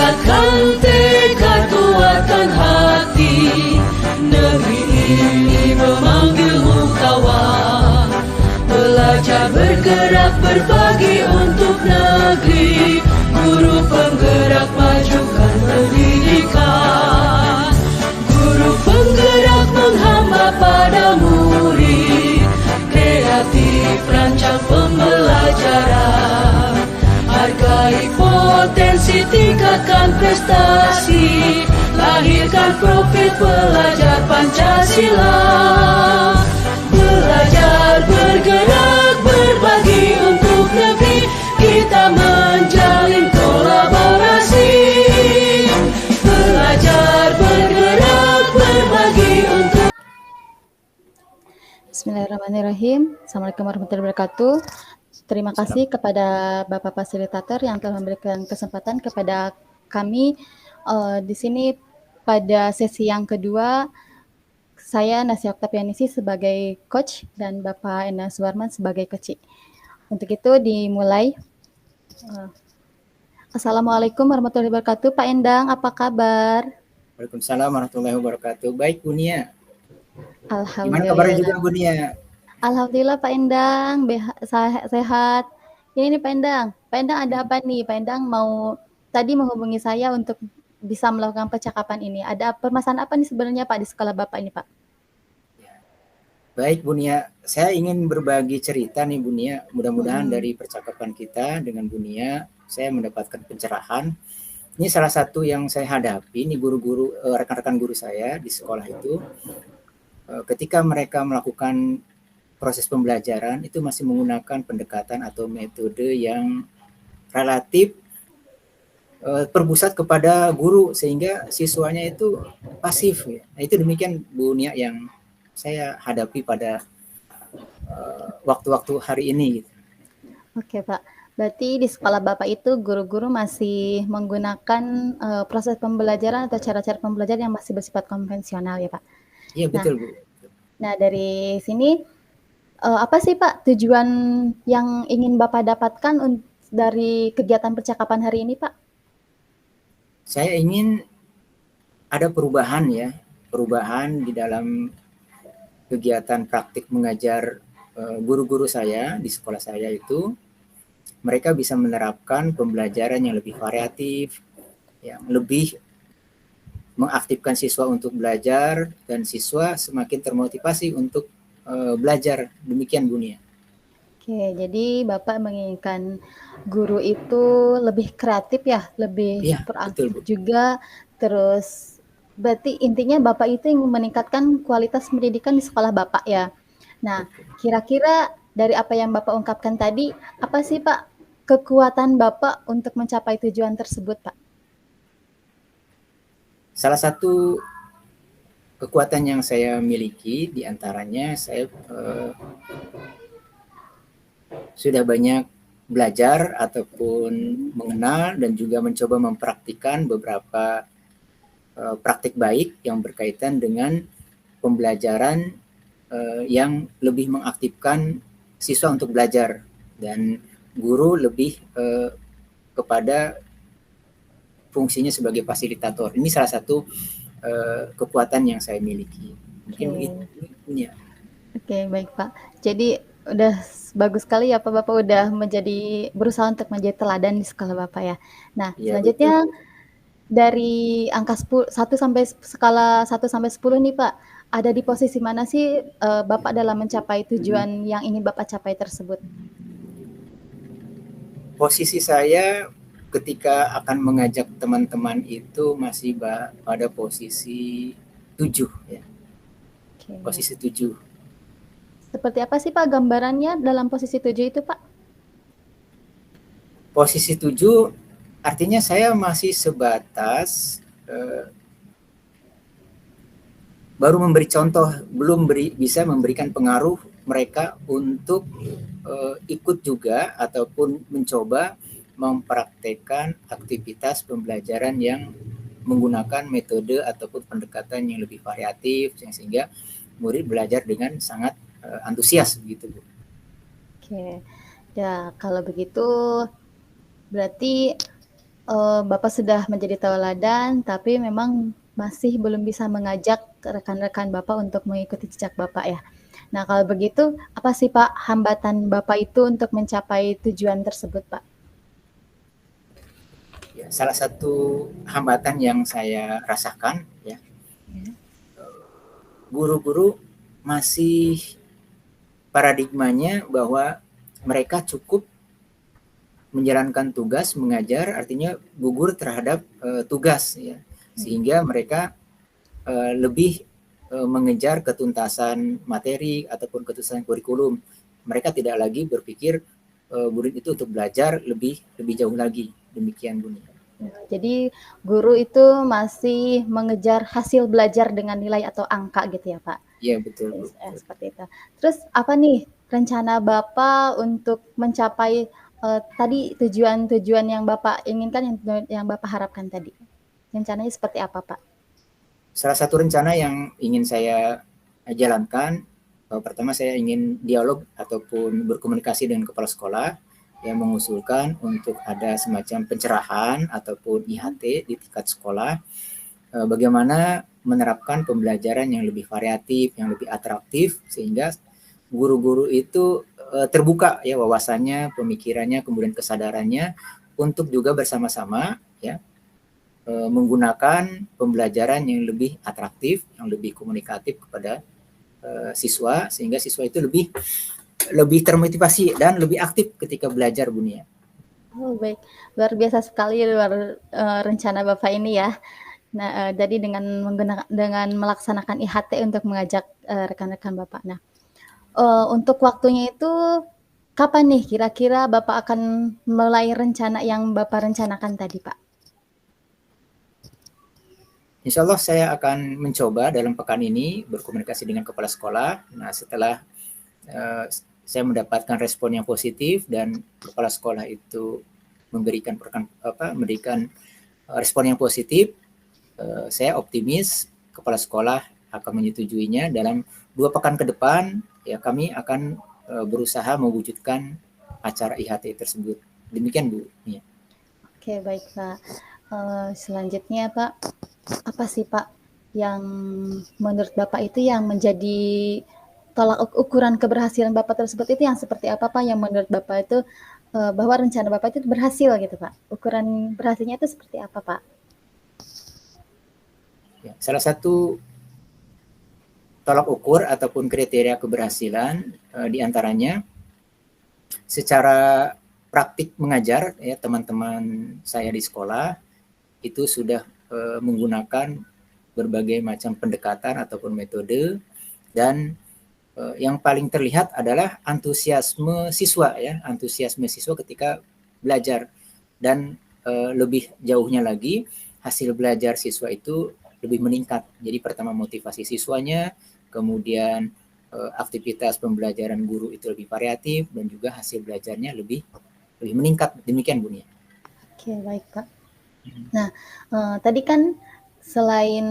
Kuatkan tekad, kuatkan hati. Negeri ini memanggilmu kawan. Belajar bergerak berbagi untuk negeri. Guru penggerak majukan pendidikan. Guru penggerak menghamba pada murid. Kreatif rancang pembelajaran. Hargai potensi, tingkatkan prestasi. Lahirkan profil pelajar Pancasila. Belajar, bergerak, berbagi untuk negeri. Kita menjalin kolaborasi. Belajar, bergerak, berbagi untuk. Bismillahirrahmanirrahim. Assalamualaikum warahmatullahi wabarakatuh. Terima kasih kepada Bapak Fasilitator yang telah memberikan kesempatan kepada kami di sini pada sesi yang kedua. Saya Nasya Oktavianisi sebagai coach dan Bapak Endang Suwarman sebagai coach. Untuk itu dimulai. Assalamualaikum warahmatullahi wabarakatuh. Pak Endang, apa kabar? Waalaikumsalam warahmatullahi wabarakatuh. Baik, Bu Nia. Gimana Alhamdulillah. kabarnya juga, Bu Nia? Alhamdulillah Pak Endang, sehat. Ini nih Pak Endang. Pak Endang ada apa nih? Pak Endang tadi menghubungi saya untuk bisa melakukan percakapan ini. Ada permasalahan apa nih sebenarnya Pak di sekolah Bapak ini Pak? Baik, Bu Nia. Saya ingin berbagi cerita nih, Bu Nia. Mudah-mudahan dari percakapan kita dengan Bu Nia, saya mendapatkan pencerahan. Ini salah satu yang saya hadapi, nih guru-guru, rekan-rekan guru saya di sekolah itu, ketika mereka melakukan proses pembelajaran itu masih menggunakan pendekatan atau metode yang relatif berpusat kepada guru sehingga siswanya itu pasif. Ya. Nah, itu demikian Bu Nia yang saya hadapi pada waktu-waktu hari ini. Gitu. Oke Pak, berarti di sekolah Bapak itu guru-guru masih menggunakan proses pembelajaran atau cara-cara pembelajaran yang masih bersifat konvensional ya Pak? Iya betul Bu. Nah dari sini apa sih Pak tujuan yang ingin Bapak dapatkan dari kegiatan percakapan hari ini Pak? Saya ingin ada perubahan ya, perubahan di dalam kegiatan praktik mengajar guru-guru saya di sekolah saya itu. Mereka bisa menerapkan pembelajaran yang lebih variatif, yang lebih mengaktifkan siswa untuk belajar dan siswa semakin termotivasi untuk belajar. Demikian Bu Nia. Oke, jadi Bapak menginginkan guru itu lebih kreatif ya, lebih proaktif juga. Terus berarti intinya Bapak itu ingin meningkatkan kualitas pendidikan di sekolah Bapak ya. Nah, kira-kira dari apa yang Bapak ungkapkan tadi, apa sih Pak kekuatan Bapak untuk mencapai tujuan tersebut Pak? Salah satu kekuatan yang saya miliki diantaranya saya sudah banyak belajar ataupun mengenal dan juga mencoba mempraktikkan beberapa praktik baik yang berkaitan dengan pembelajaran yang lebih mengaktifkan siswa untuk belajar dan guru lebih kepada fungsinya sebagai fasilitator. Ini salah satu kekuatan yang saya miliki. Mungkin itu. Ya. Oke, baik Pak. Jadi udah bagus sekali ya Pak, Bapak udah berusaha untuk menjadi teladan di sekolah Bapak ya. Nah, ya, selanjutnya betul. Dari angka 1 sampai skala 1 sampai 10 nih Pak, ada di posisi mana sih Bapak dalam mencapai tujuan yang ingin Bapak capai tersebut? Posisi saya ketika akan mengajak teman-teman itu masih pada posisi 7 ya. Posisi 7. Seperti apa sih Pak gambarannya dalam posisi 7 itu Pak? Posisi 7 artinya saya masih sebatas baru memberi contoh, belum bisa memberikan pengaruh mereka untuk ikut juga ataupun mencoba mempraktekkan aktivitas pembelajaran yang menggunakan metode ataupun pendekatan yang lebih variatif sehingga murid belajar dengan sangat antusias begitu Bu. Oke. Ya, kalau begitu berarti Bapak sudah menjadi tauladan, tapi memang masih belum bisa mengajak rekan-rekan Bapak untuk mengikuti jejak Bapak ya. Nah, kalau begitu apa sih Pak hambatan Bapak itu untuk mencapai tujuan tersebut, Pak? Ya, salah satu hambatan yang saya rasakan ya, guru-guru masih paradigmanya bahwa mereka cukup menjalankan tugas mengajar, artinya gugur terhadap tugas ya, sehingga mereka lebih mengejar ketuntasan materi ataupun ketuntasan kurikulum. Mereka tidak lagi berpikir murid itu untuk belajar lebih jauh lagi. Demikian Buni. Jadi guru itu masih mengejar hasil belajar dengan nilai atau angka gitu ya Pak? Iya betul, Bu. Seperti itu. Terus apa nih rencana Bapak untuk mencapai tadi tujuan-tujuan yang Bapak inginkan, yang Bapak harapkan tadi? Rencananya seperti apa Pak? Salah satu rencana yang ingin saya jalankan, pertama saya ingin dialog ataupun berkomunikasi dengan kepala sekolah yang mengusulkan untuk ada semacam pencerahan ataupun IHT di tingkat sekolah, bagaimana menerapkan pembelajaran yang lebih variatif, yang lebih atraktif, sehingga guru-guru itu terbuka ya wawasannya, pemikirannya, kemudian kesadarannya untuk juga bersama-sama ya menggunakan pembelajaran yang lebih atraktif, yang lebih komunikatif kepada siswa, sehingga siswa itu lebih termotivasi dan lebih aktif ketika belajar Bunia. Oh baik, luar biasa sekali rencana Bapak ini ya. Nah, jadi dengan melaksanakan IHT untuk mengajak rekan-rekan Bapak. Nah, untuk waktunya itu kapan nih kira-kira Bapak akan mulai rencana yang Bapak rencanakan tadi, Pak? Insya Allah saya akan mencoba dalam pekan ini berkomunikasi dengan kepala sekolah. Nah, setelah saya mendapatkan respon yang positif dan kepala sekolah itu memberikan respon yang positif, saya optimis kepala sekolah akan menyetujuinya. Dalam 2 pekan ke depan ya kami akan berusaha mewujudkan acara IHT tersebut. Demikian Bu. Ya. Oke baik Pak. Selanjutnya Pak, apa sih Pak yang menurut Bapak itu yang menjadi tolak ukuran keberhasilan Bapak tersebut itu yang seperti apa Pak, yang menurut Bapak itu bahwa rencana Bapak itu berhasil gitu Pak? Ukuran berhasilnya itu seperti apa Pak? Ya, salah satu tolak ukur ataupun kriteria keberhasilan diantaranya secara praktik mengajar ya, teman-teman saya di sekolah itu sudah menggunakan berbagai macam pendekatan ataupun metode, dan yang paling terlihat adalah antusiasme siswa ya, antusiasme siswa ketika belajar, dan lebih jauhnya lagi hasil belajar siswa itu lebih meningkat. Jadi pertama motivasi siswanya, kemudian aktivitas pembelajaran guru itu lebih variatif, dan juga hasil belajarnya lebih meningkat. Demikian Bunia. Oke baik Pak. Nah tadi kan selain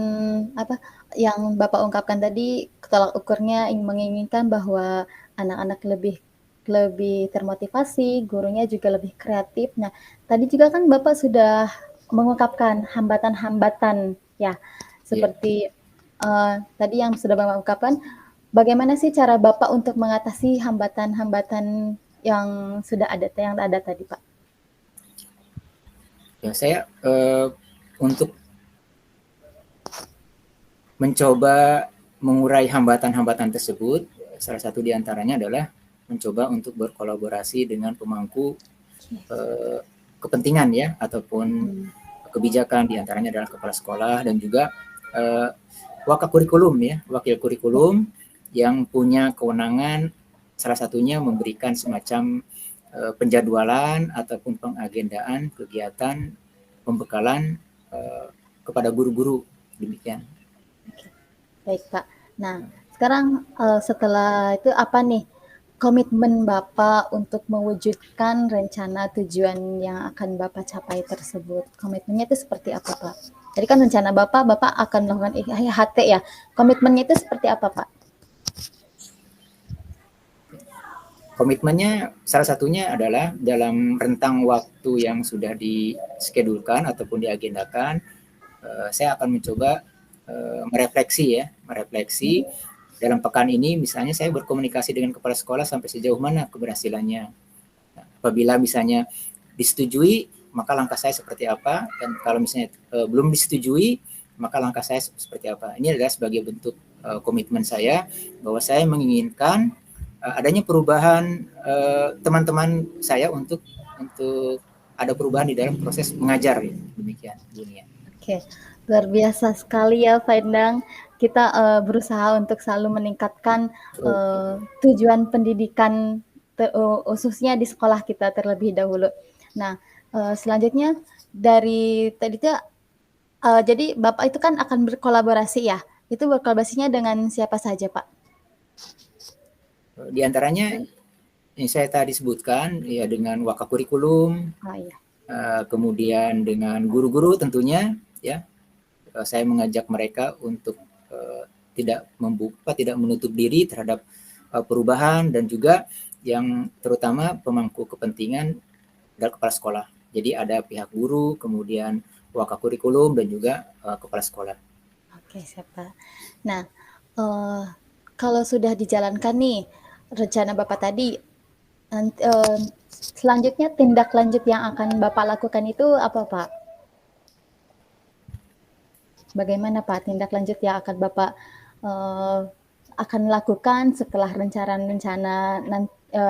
apa yang Bapak ungkapkan tadi, tolak ukurnya menginginkan bahwa anak-anak lebih termotivasi, gurunya juga lebih kreatif. Nah, tadi juga kan Bapak sudah mengungkapkan hambatan-hambatan ya, seperti tadi yang sudah Bapak ungkapkan, bagaimana sih cara Bapak untuk mengatasi hambatan-hambatan yang sudah ada, yang ada tadi Pak? Ya, saya untuk mencoba mengurai hambatan-hambatan tersebut, salah satu diantaranya adalah mencoba untuk berkolaborasi dengan pemangku kepentingan ya, ataupun kebijakan, diantaranya adalah kepala sekolah dan juga wakil kurikulum yang punya kewenangan, salah satunya memberikan semacam penjadwalan ataupun pengagendaan kegiatan pembekalan kepada guru-guru. Demikian. Baik Pak. Nah sekarang setelah itu apa nih komitmen Bapak untuk mewujudkan rencana tujuan yang akan Bapak capai tersebut? Komitmennya itu seperti apa Pak? Jadi kan rencana Bapak akan melakukan IHT ya. Komitmennya itu seperti apa Pak? komitmennya salah satunya adalah dalam rentang waktu yang sudah diskedulkan ataupun diagendakan, saya akan mencoba merefleksi dalam pekan ini. Misalnya saya berkomunikasi dengan kepala sekolah sampai sejauh mana keberhasilannya. Nah, apabila misalnya disetujui, maka langkah saya seperti apa, dan kalau misalnya belum disetujui, maka langkah saya seperti apa. Ini adalah sebagai bentuk komitmen saya bahwa saya menginginkan adanya perubahan teman-teman saya untuk ada perubahan di dalam proses mengajar. Demikian, Bunia. Oke, luar biasa sekali ya Pak Endang. Kita berusaha untuk selalu meningkatkan tujuan pendidikan khususnya di sekolah kita terlebih dahulu. Nah, selanjutnya dari tadi itu jadi Bapak itu kan akan berkolaborasi ya. Itu berkolaborasinya dengan siapa saja, Pak? Di antaranya yang saya tadi sebutkan ya dengan wakakurikulum, iya. Kemudian dengan guru-guru tentunya ya. Saya mengajak mereka untuk tidak menutup diri terhadap perubahan, dan juga yang terutama pemangku kepentingan dari kepala sekolah. Jadi ada pihak guru, kemudian wakakurikulum, dan juga kepala sekolah. Oke, siapa? Nah, kalau sudah dijalankan nih rencana Bapak tadi, selanjutnya tindak lanjut yang akan Bapak lakukan itu apa, Pak? Bagaimana Pak tindak lanjut yang akan Bapak akan lakukan setelah rencana-rencana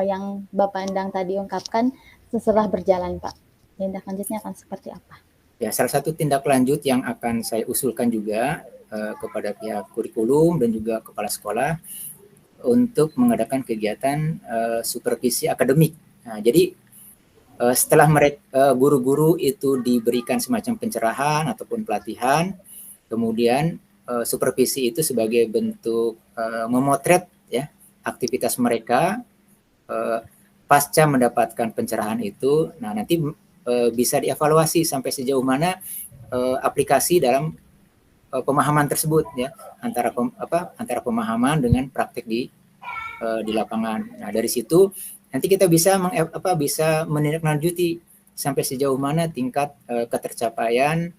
yang Bapak Endang tadi ungkapkan setelah berjalan, Pak? Tindak lanjutnya akan seperti apa? Ya, salah satu tindak lanjut yang akan saya usulkan juga kepada pihak kurikulum dan juga kepala sekolah untuk mengadakan kegiatan supervisi akademik. Nah, jadi setelah mereka guru-guru itu diberikan semacam pencerahan ataupun pelatihan, kemudian supervisi itu sebagai bentuk memotret ya aktivitas mereka pasca mendapatkan pencerahan itu. Nah, nanti bisa dievaluasi sampai sejauh mana aplikasi dalam pemahaman tersebut ya, antara pemahaman dengan praktik di lapangan. Nah, dari situ nanti kita bisa bisa menindaklanjuti sampai sejauh mana tingkat ketercapaian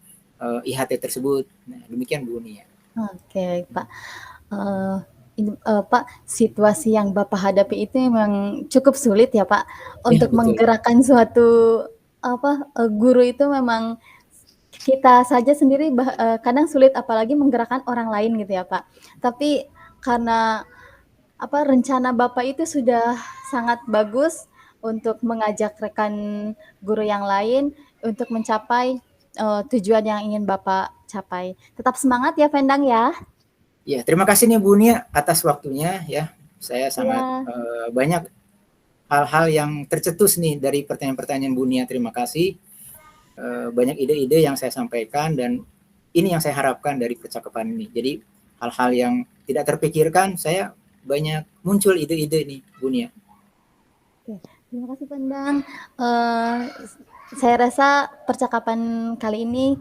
IHT tersebut. Nah, demikian Bu Nia. Oke, Pak. Pak, situasi yang Bapak hadapi itu memang cukup sulit ya, Pak. Untuk menggerakkan suatu guru itu memang kita saja sendiri kadang sulit, apalagi menggerakkan orang lain gitu ya, Pak. Tapi karena rencana Bapak itu sudah sangat bagus untuk mengajak rekan guru yang lain untuk mencapai tujuan yang ingin Bapak capai. Tetap semangat ya, Pendang ya. Ya, terima kasih nih Bu Nia atas waktunya ya. Saya sangat banyak hal-hal yang tercetus nih dari pertanyaan-pertanyaan Bu Nia. Terima kasih. Banyak ide-ide yang saya sampaikan, dan ini yang saya harapkan dari percakapan ini. Jadi hal-hal yang tidak terpikirkan, saya banyak muncul ide-ide nih Bu Nia. Oke, terima kasih Pendang. Saya rasa percakapan kali ini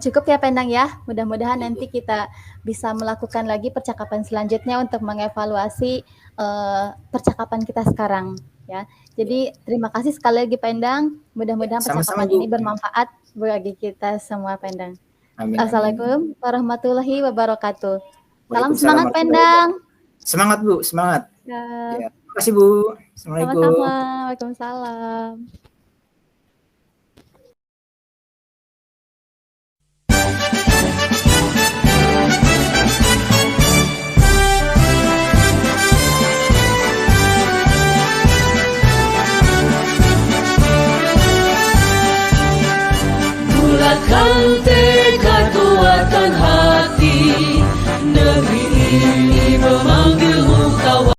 cukup ya Pendang ya. Mudah-mudahan nanti kita bisa melakukan lagi percakapan selanjutnya untuk mengevaluasi percakapan kita sekarang ya. Jadi terima kasih sekali lagi Pendang. Mudah-mudahan percakapan ini bermanfaat bagi kita semua Pendang. Amin. Assalamualaikum warahmatullahi wabarakatuh. Salam semangat Pendang. Semangat Bu, semangat. Ya. Terima kasih Bu. Assalamualaikum. Sama-sama. Waalaikumsalam. Bulatkan